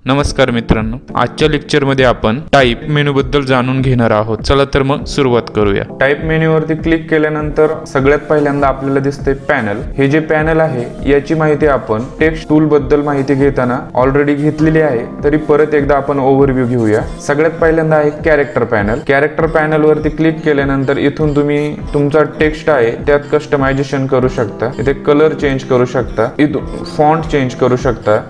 नमस्कार मित्रांनो, आजच्या लेक्चरमध्ये आपण टाइप मेनू बद्दल जाणून घेणार आहोत. चला तर मग सुरुवात करूया. टाइप मेनूवरती क्लिक केल्यानंतर सगळ्यात पहिल्यांदा आपल्याला दिसते पॅनल. हे जे पॅनल आहे याची माहिती आपण टेक्स्ट टूल बद्दल माहिती घेताना ऑलरेडी घेतलेली आहे, तरी परत एकदा आपण ओव्हरव्ह्यू घेऊया. सगळ्यात पहिल्यांदा आहे कॅरेक्टर पॅनल. कॅरेक्टर पॅनल वरती क्लिक केल्यानंतर इथून तुम्ही तुमचा टेक्स्ट आहे त्यात कस्टमायझेशन करू शकता. इथे कलर चेंज करू शकता, इथून फॉन्ट चेंज करू शकता.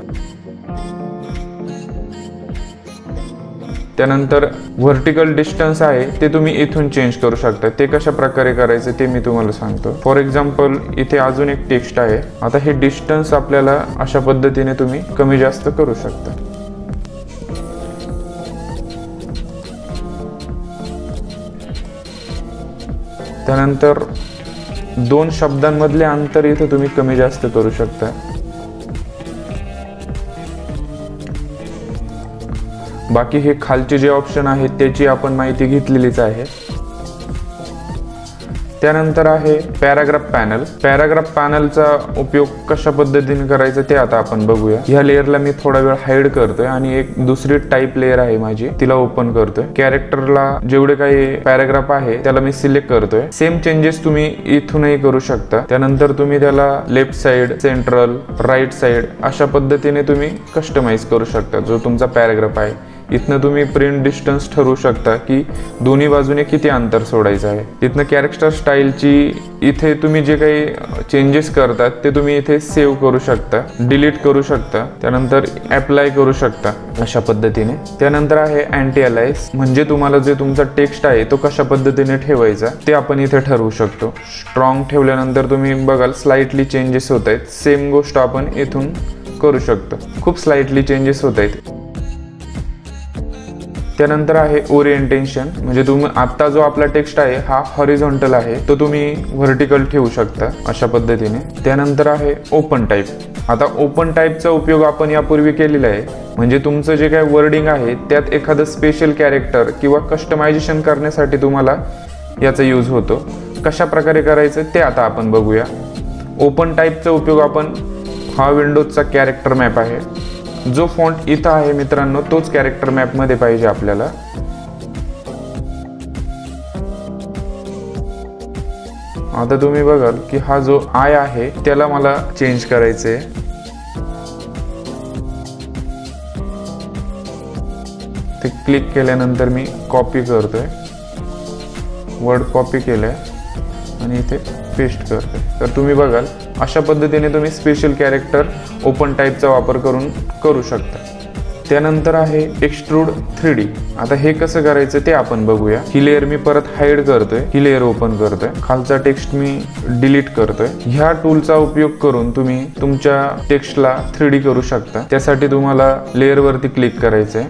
त्यानंतर व्हर्टिकल डिस्टन्स आहे ते तुम्ही इथून चेंज करू शकता. ते कशा प्रकारे करायचं ते मी तुम्हाला सांगतो. फॉर एक्झाम्पल इथे अजून एक टेक्स्ट आहे. आता हे डिस्टन्स आपल्याला अशा पद्धतीने तुम्ही कमी जास्त करू शकता. त्यानंतर दोन शब्दांमधले अंतर इथे तुम्ही कमी जास्त करू शकता. बाकी हे खालचे जे ऑप्शन आहेत त्याची आपण माहिती घेतलेलीच आहे. त्यानंतर आहे पॅराग्राफ पॅनल. पॅराग्राफ पॅनलचा उपयोग कशा पद्धतीने करायचा ते आता आपण बघूया. ह्या लेअरला मी थोडा वेळ हाईड करतोय आणि एक दुसरी टाईप लेअर आहे माझी, तिला ओपन करतोय. कॅरेक्टरला जेवढे काही पॅराग्राफ आहे त्याला मी सिलेक्ट करतोय. सेम चेंजेस तुम्ही इथूनही करू शकता. त्यानंतर तुम्ही त्याला left side, central, right side अशा पद्धतीने तुम्ही कस्टमाइज करू शकता. जो तुमचा पॅराग्राफ आहे इथनं तुम्ही प्रिंट डिस्टन्स ठरवू शकता की दोन्ही बाजूने किती अंतर सोडायचं आहे. इथनं कॅरेक्टर स्टाईलची इथे तुम्ही जे काही चेंजेस करतात ते तुम्ही इथे सेव्ह करू शकता, डिलीट करू शकता, त्यानंतर अप्लाय करू शकता अशा पद्धतीने. त्यानंतर आहे अँटी अलाइज, म्हणजे तुम्हाला जे तुमचा टेक्स्ट आहे तो कशा पद्धतीने ठेवायचा ते आपण इथे ठरवू शकतो. स्ट्रॉंग ठेवल्यानंतर तुम्ही बघाल स्लाइटली चेंजेस होत आहेत. सेम गोष्ट आपण इथून करू शकतो. खूप स्लाइटली चेंजेस होत आहेत. त्यानंतर आहे ओरिएंटेशन, म्हणजे तुम्ही आता जो आपला टेक्स्ट आहे हा हॉरिझॉन्टल आहे तो तुम्ही व्हर्टिकल ठेवू शकता अशा पद्धतीने. त्यानंतर आहे ओपन टाईप. आता ओपन टाईपचा उपयोग आपण यापूर्वी केलेला आहे, म्हणजे तुमचं जे काही वर्डिंग आहे त्यात एखादं स्पेशल कॅरेक्टर किंवा कस्टमायझेशन करण्यासाठी तुम्हाला याचा यूज होतो. कशा प्रकारे करायचं ते आता आपण बघूया. ओपन टाईपचा उपयोग आपण, हा विंडोजचा कॅरेक्टर मॅप आहे. जो फॉन्ट इथं आहे मित्रांनो तोच कॅरेक्टर मॅप मध्ये पाहिजे आपल्याला. आता तुम्ही बघाल की हा जो आय आहे त्याला मला चेंज करायचे. ते क्लिक केल्यानंतर मी कॉपी करतोय, वर्ड कॉपी केलंय आणि इथे पेस्ट करतोय. तर तुम्ही बघाल अशा पद्धतीने तुम्ही स्पेशल कॅरेक्टर ओपन टाईपचा वापर करून करू शकता. त्यानंतर आहे एक्सट्रूड 3D. आता हे कसं करायचं ते आपण बघूया. ही लेअर मी परत हाईड करतोय, ही लेअर ओपन करतोय, खालचा टेक्स्ट मी डिलीट करतोय. ह्या टूलचा उपयोग करून तुम्ही तुमच्या टेक्स्टला 3D करू शकता. त्यासाठी तुम्हाला लेअर वरती क्लिक करायचंय.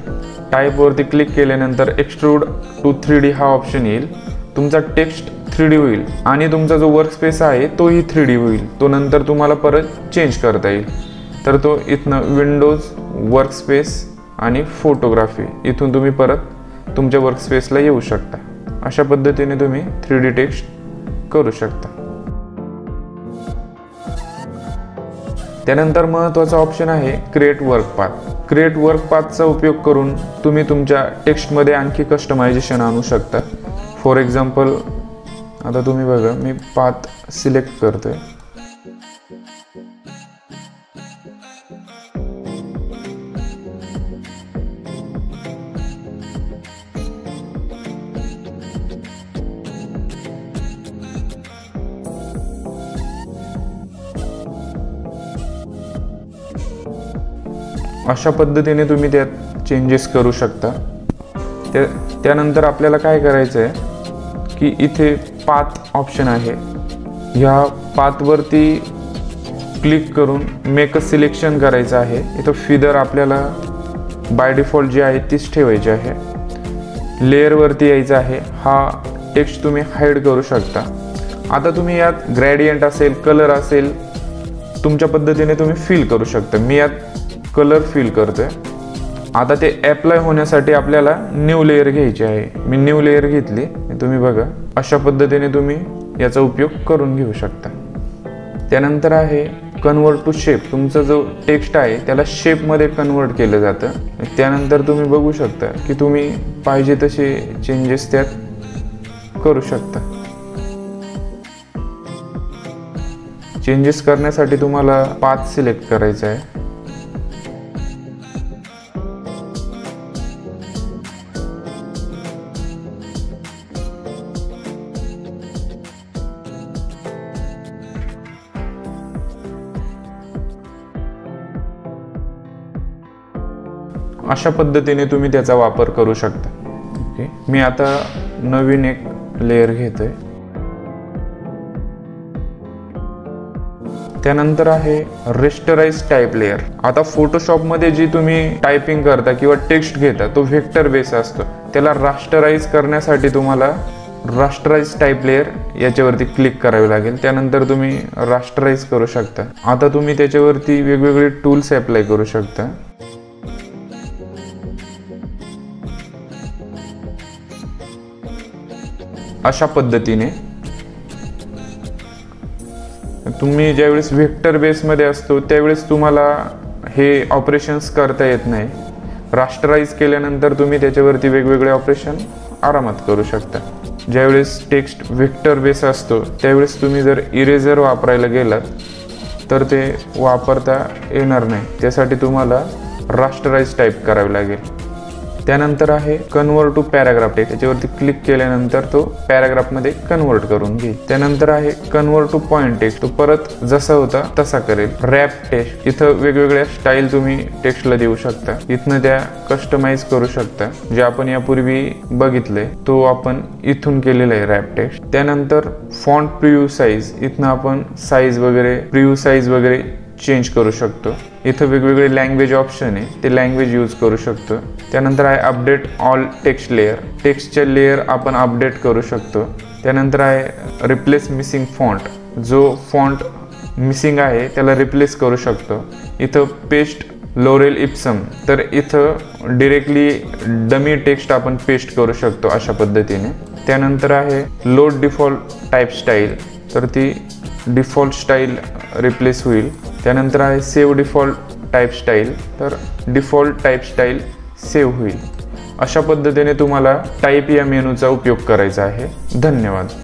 टाईप वरती क्लिक केल्यानंतर एक्सट्रूड टू 3D हा ऑप्शन येईल. तुमचा टेक्स्ट 3D होईल आणि तुमचा जो वर्क स्पेस आहे तोही 3D होईल. तो नंतर तुम्हाला परत चेंज करता येईल. तर तो इथनं विंडोज, वर्क स्पेस आणि फोटोग्राफी इथून तुम्ही परत तुमच्या वर्क स्पेसला येऊ शकता. अशा पद्धतीने तुम्ही 3D टेक्स्ट करू शकता. त्यानंतर महत्त्वाचा ऑप्शन आहे create work path. Create work पाथचा उपयोग करून तुम्ही तुमच्या टेक्स्टमध्ये आणखी कस्टमायझेशन आणू शकता. फॉर एक्झाम्पल आता तुम्ही बघा मी पाथ सिलेक्ट करतोय. अशा पद्धतीने तुम्ही त्यात चेंजेस करू शकता. त्यानंतर आपल्याला काय करायचं आहे की इथे पाथ ऑप्शन आहे. ह्या पाथवरती क्लिक करून मेक अ सिलेक्शन करायचं आहे. इथं फिदर आपल्याला बाय डिफॉल्ट जी आहे तीच ठेवायची आहे. लेअरवरती यायचं आहे. हा टेक्स्ट तुम्ही हाईड करू शकता. आता तुम्ही यात ग्रेडियंट असेल, कलर असेल, तुमच्या पद्धतीने तुम्ही फिल करू शकता. मी यात कलर फिल करतोय. आता ते अप्लाय होण्यासाठी आपल्याला न्यू लेअर घ्यायची आहे. मी न्यू लेअर घेतली. तुम्ही बघा अशा पद्धतीने तुम्ही याचा उपयोग करून घेऊ शकता. त्यानंतर आहे कन्वर्ट टू शेप, तुमचा जो टेक्स्ट आहे त्याला शेपमध्ये कन्वर्ट केलं जातं. त्यानंतर तुम्ही बघू शकता की तुम्ही पाहिजे तसे चेंजेस त्यात करू शकता. चेंजेस करण्यासाठी तुम्हाला पाथ सिलेक्ट करायचा आहे. अशा पद्धतीने तुम्ही त्याचा वापर करू शकता. ओके, मी आता नवीन एक लेयर घेतोय. त्यानंतर आहे रेस्टराइज टाइप लेयर. आता फोटोशॉपमध्ये जी तुम्ही टायपिंग करता किंवा टेक्स्ट घेता तो व्हेक्टर बेस असतो. त्याला रास्टराइज करण्यासाठी तुम्हाला रास्टराइज टाइप लेयर याच्यावरती क्लिक करावे लागेल. त्यानंतर तुम्ही रास्टराइज करू शकता. आता तुम्ही त्याच्यावरती वेगवेगळे टूल्स अप्लाय करू शकता. अशा पद्धतीने तुम्ही ज्यावेळेस व्हेक्टर बेसमध्ये असतो त्यावेळेस तुम्हाला हे ऑपरेशन्स करता येत नाही. रास्टराइज केल्यानंतर तुम्ही त्याच्यावरती वेगवेगळे ऑपरेशन आरामात करू शकता. ज्यावेळेस टेक्स्ट व्हेक्टर बेस असतो त्यावेळेस तुम्ही जर इरेजर वापरायला गेलात तर ते वापरता येणार नाही. त्यासाठी तुम्हाला रास्टराइज टाईप करावे लागेल. त्यानंतर आहे कन्वर्ट टू पॅराग्राफ टेक्स्ट. त्याच्यावरती क्लिक केल्यानंतर तो पॅराग्राफमध्ये कन्वर्ट करून घेईल. त्यानंतर आहे कन्वर्ट टू पॉइंट टेक्स्ट. तो परत जसा होता तसा करेल. रॅप टेक्स्ट, इथं वेगवेगळ्या स्टाईल तुम्ही टेक्स्टला देऊ शकता. इथनं त्या कस्टमाइज करू शकता. जे आपण यापूर्वी बघितलंय तो आपण इथून केलेला आहे रॅप टेक्स्ट. त्यानंतर फॉन्ट प्रिव्ह्यू साईज, इथनं आपण साईज वगैरे प्रिव्ह्यू साईज वगैरे चेंज करू शकतो. इथं वेगवेगळे लँग्वेज ऑप्शन आहे, ते लँग्वेज यूज करू शकतो. त्यानंतर आहे अपडेट ऑल टेक्स्ट लेअर. टेक्स्टचे लेअर आपण अपडेट करू शकतो. त्यानंतर आहे रिप्लेस मिसिंग फॉन्ट. जो फॉन्ट मिसिंग आहे त्याला रिप्लेस करू शकतो. इथं पेस्ट लोरेल इप्सम, तर इथं डिरेक्टली डमी टेक्स्ट आपण पेस्ट करू शकतो अशा पद्धतीने. त्यानंतर आहे लोड डिफॉल्ट टाईप स्टाईल, तर ती डिफॉल्ट स्टाईल रिप्लेस होईल. त्यानंतर आहे सेव्ह डिफॉल्ट टाईप स्टाईल, तर डिफॉल्ट टाईप स्टाईल सेव्ह होईल. अशा पद्धतीने तुम्हाला टाईप या मेनूचा उपयोग करायचा आहे. धन्यवाद.